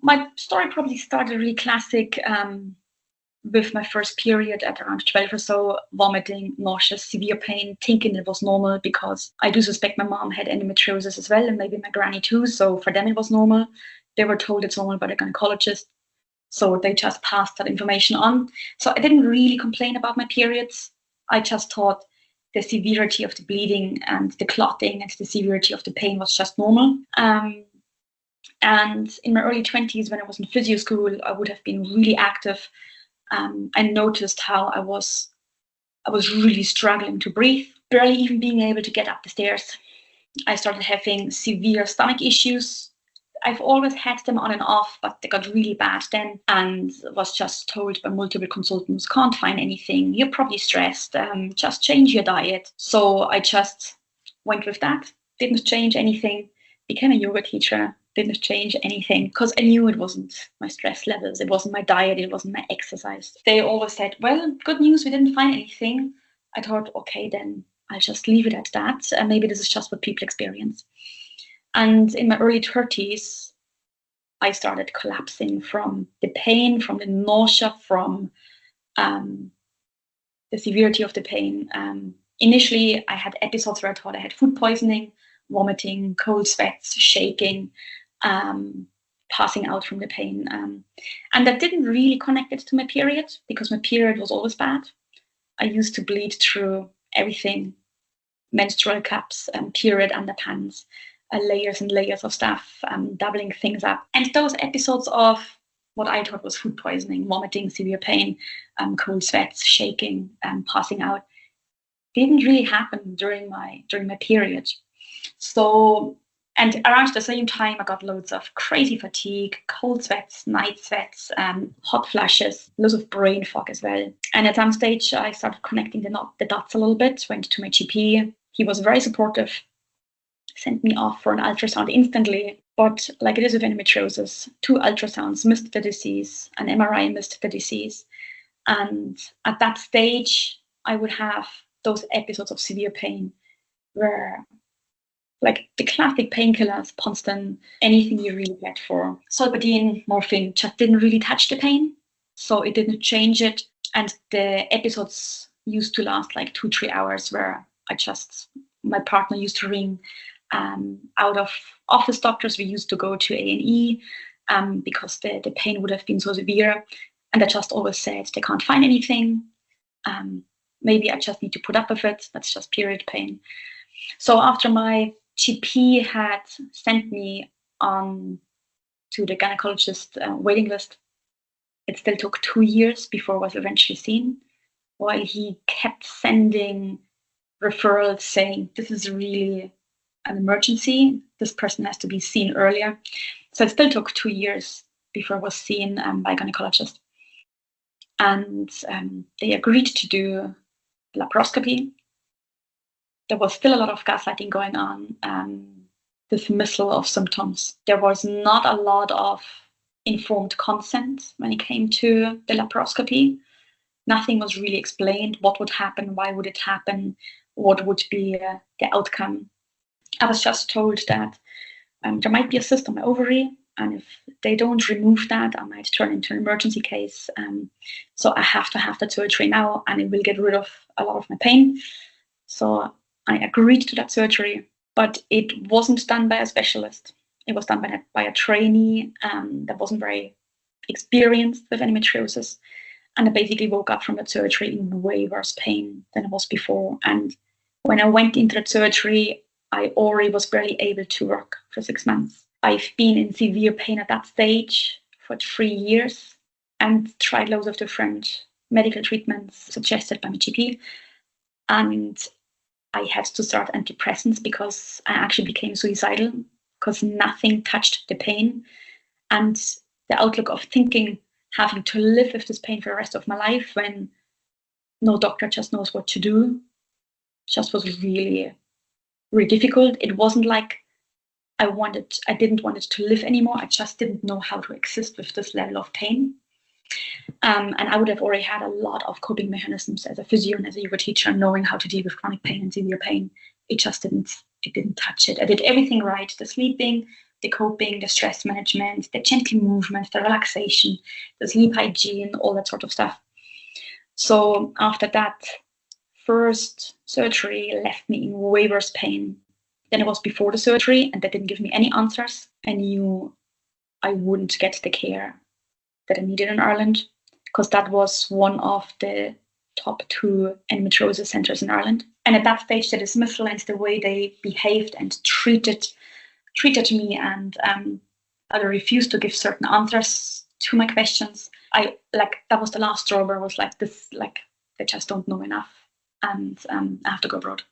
my story probably started really classic with my first period at around 12 or so, vomiting, nauseous, severe pain, thinking it was normal because I do suspect my mom had endometriosis as well, and maybe my granny too. So for them, it was normal. They were told it's normal by the gynecologist. So they just passed that information on. So I didn't really complain about my periods. I just thought the severity of the bleeding and the clotting and the severity of the pain was just normal. And in my early 20s, when I was in physio school, I would have been really active. I noticed how I was really struggling to breathe, barely even being able to get up the stairs. I started having severe stomach issues. I've always had them on and off, but they got really bad then, and was just told by multiple consultants, can't find anything, you're probably stressed, just change your diet. So I just went with that, didn't change anything, became a yoga teacher, didn't change anything because I knew it wasn't my stress levels, it wasn't my diet, it wasn't my exercise. They always said, well, good news, we didn't find anything. I thought, okay, then I'll just leave it at that. And maybe this is just what people experience. And in my early 30s, I started collapsing from the pain, from the nausea, from the severity of the pain. Initially, I had episodes where I thought I had food poisoning, vomiting, cold sweats, shaking, passing out from the pain. And that didn't really connect it to my period because my period was always bad. I used to bleed through everything, menstrual cups, period underpants, layers and layers of stuff, doubling things up. And those episodes of what I thought was food poisoning, vomiting, severe pain, cold sweats, shaking, passing out, didn't really happen during my period. So, and around the same time, I got loads of crazy fatigue, cold sweats, night sweats, hot flashes, lots of brain fog as well. And at some stage, I started connecting the dots a little bit, went to my GP. He was very supportive, sent me off for an ultrasound instantly. But like it is with endometriosis, 2 ultrasounds missed the disease, an MRI missed the disease. And at that stage, I would have those episodes of severe pain where, like the classic painkillers, Ponstan, anything you really get for Solpadeine, morphine, just didn't really touch the pain. So it didn't change it. And the episodes used to last like 2-3 hours where my partner used to ring out of office doctors. We used to go to A&E because the pain would have been so severe. And I just always said, they can't find anything. Maybe I just need to put up with it. That's just period pain. So after my GP had sent me on to the gynecologist waiting list, it still took 2 years before I was eventually seen, while he kept sending referrals saying, this is really an emergency. This person has to be seen earlier. So it still took 2 years before I was seen by a gynecologist. And they agreed to do laparoscopy. There was still a lot of gaslighting going on, dismissal of symptoms. There was not a lot of informed consent when it came to the laparoscopy. Nothing was really explained. What would happen? Why would it happen? What would be the outcome? I was just told that there might be a cyst on my ovary, and if they don't remove that, I might turn into an emergency case. So I have to have that surgery now, and it will get rid of a lot of my pain. So I agreed to that surgery, but it wasn't done by a specialist. It was done by a trainee that wasn't very experienced with endometriosis. And I basically woke up from that surgery in way worse pain than I was before. And when I went into that surgery, I already was barely able to work for 6 months. I've been in severe pain at that stage for 3 years and tried loads of different medical treatments suggested by my GP. And I had to start antidepressants because I actually became suicidal because nothing touched the pain. And the outlook of thinking, having to live with this pain for the rest of my life when no doctor just knows what to do, just was really, really difficult. It wasn't like I didn't want it to live anymore. I just didn't know how to exist with this level of pain. And I would have already had a lot of coping mechanisms as a physio and as a yoga teacher, knowing how to deal with chronic pain and severe pain. It just didn't touch it. I did everything right, the sleeping, the coping, the stress management, the gentle movement, the relaxation, the sleep hygiene, all that sort of stuff. So after that first surgery left me in way worse pain than it was before the surgery, and that didn't give me any answers. I knew I wouldn't get the care that I needed in Ireland, because that was one of the top 2 endometriosis centers in Ireland. And at that stage, the dismissal and the way they behaved and treated me, and I refused to give certain answers to my questions. That was the last straw where I was like, this, like, they just don't know enough, and I have to go abroad.